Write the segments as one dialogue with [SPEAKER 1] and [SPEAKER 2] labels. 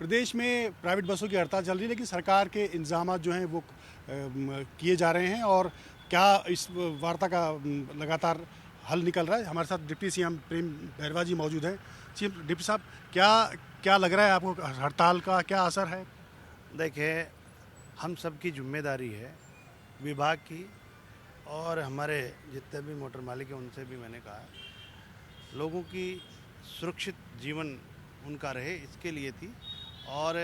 [SPEAKER 1] प्रदेश में प्राइवेट बसों की हड़ताल चल रही है, लेकिन सरकार के इंतजाम जो हैं वो किए जा रहे हैं और क्या इस वार्ता का लगातार हल निकल रहा है। हमारे साथ डिप्टी सीएम प्रेम बैरवा जी मौजूद हैं। चीफ डिप्टी साहब, क्या लग रहा है आपको, हड़ताल का क्या असर है?
[SPEAKER 2] देखिए, हम सब की जिम्मेदारी है, विभाग की और हमारे जितने भी मोटर मालिक हैं उनसे भी मैंने कहा, लोगों की सुरक्षित जीवन उनका रहे इसके लिए थी और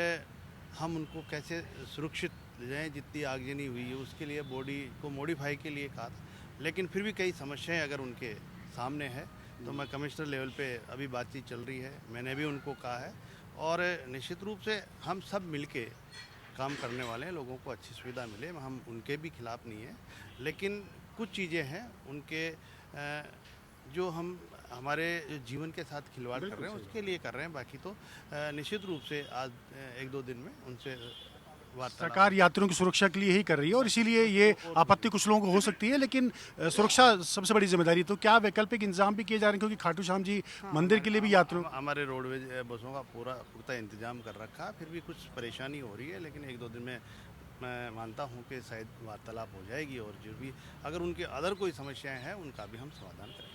[SPEAKER 2] हम उनको कैसे सुरक्षित ले जाएँ, जितनी आगजनी हुई है उसके लिए बॉडी को मॉडिफाई के लिए कहा था। लेकिन फिर भी कई समस्याएं अगर उनके सामने है तो मैं कमिश्नर लेवल पे अभी बातचीत चल रही है, मैंने भी उनको कहा है और निश्चित रूप से हम सब मिलके काम करने वाले हैं, लोगों को अच्छी सुविधा मिले, हम उनके भी खिलाफ नहीं हैं। लेकिन कुछ चीज़ें हैं उनके जो हम हमारे जीवन के साथ खिलवाड़ कर रहे हैं उसके लिए कर रहे हैं। बाकी तो निश्चित रूप से आज 1-2 दिन में उनसे
[SPEAKER 1] सरकार यात्रियों की सुरक्षा के लिए ही कर रही है और इसीलिए ये आपत्ति कुछ लोगों को हो सकती है, लेकिन सुरक्षा सबसे बड़ी जिम्मेदारी। तो क्या वैकल्पिक इंतजाम भी किए जा रहे हैं, क्योंकि खाटू श्याम जी मंदिर के लिए भी यात्रियों
[SPEAKER 2] हमारे रोडवेज बसों का पूरा पुख्ता इंतजाम कर रखा है। फिर भी कुछ परेशानी हो रही है, लेकिन 1-2 दिन में मैं मानता हूं कि शायद वार्तालाप हो जाएगी और जो भी अगर उनके अदर कोई समस्याएं हैं उनका भी हम समाधान करेंगे।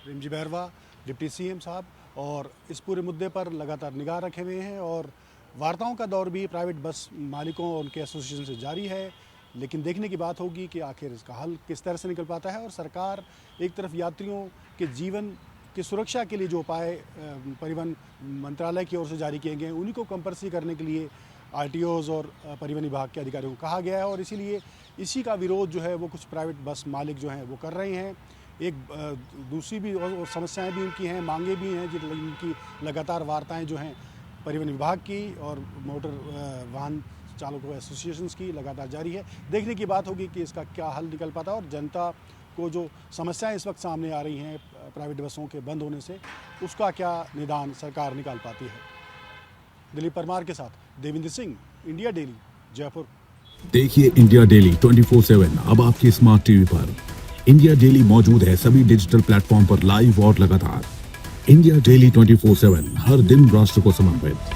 [SPEAKER 1] प्रेम जी बैरवा, डिप्टी सीएम साहब, और इस पूरे मुद्दे पर लगातार निगाह रखे हुए हैं और वार्ताओं का दौर भी प्राइवेट बस मालिकों और उनके एसोसिएशन से जारी है। लेकिन देखने की बात होगी कि आखिर इसका हल किस तरह से निकल पाता है। और सरकार एक तरफ यात्रियों के जीवन की सुरक्षा के लिए जो उपाय परिवहन मंत्रालय की ओर से जारी किए गए हैं उन्हीं को कंपल्सरी करने के लिए आरटीओज़ और परिवहन विभाग के अधिकारियों को कहा गया है और इसीलिए इसी का विरोध जो है वो कुछ प्राइवेट बस मालिक जो हैं वो कर रहे हैं। एक दूसरी भी और समस्याएं भी उनकी हैं, मांगे भी हैं, जिनकी लगातार वार्ताएं जो हैं परिवहन विभाग की और मोटर वाहन चालकों एसोसिएशंस की लगातार जारी है। देखने की बात होगी कि इसका क्या हल निकल पाता है और जनता को जो समस्याएं इस वक्त सामने आ रही हैं प्राइवेट बसों के बंद होने से, उसका क्या निदान सरकार निकाल पाती है। दिलीप परमार के साथ देवेंद्र सिंह, इंडिया डेली, जयपुर।
[SPEAKER 3] देखिए इंडिया डेली 24/7 अब आपके स्मार्ट टीवी पर। इंडिया डेली मौजूद है सभी डिजिटल प्लेटफॉर्म पर लाइव और लगातार। इंडिया डेली 24/7 हर दिन राष्ट्र को समर्पित।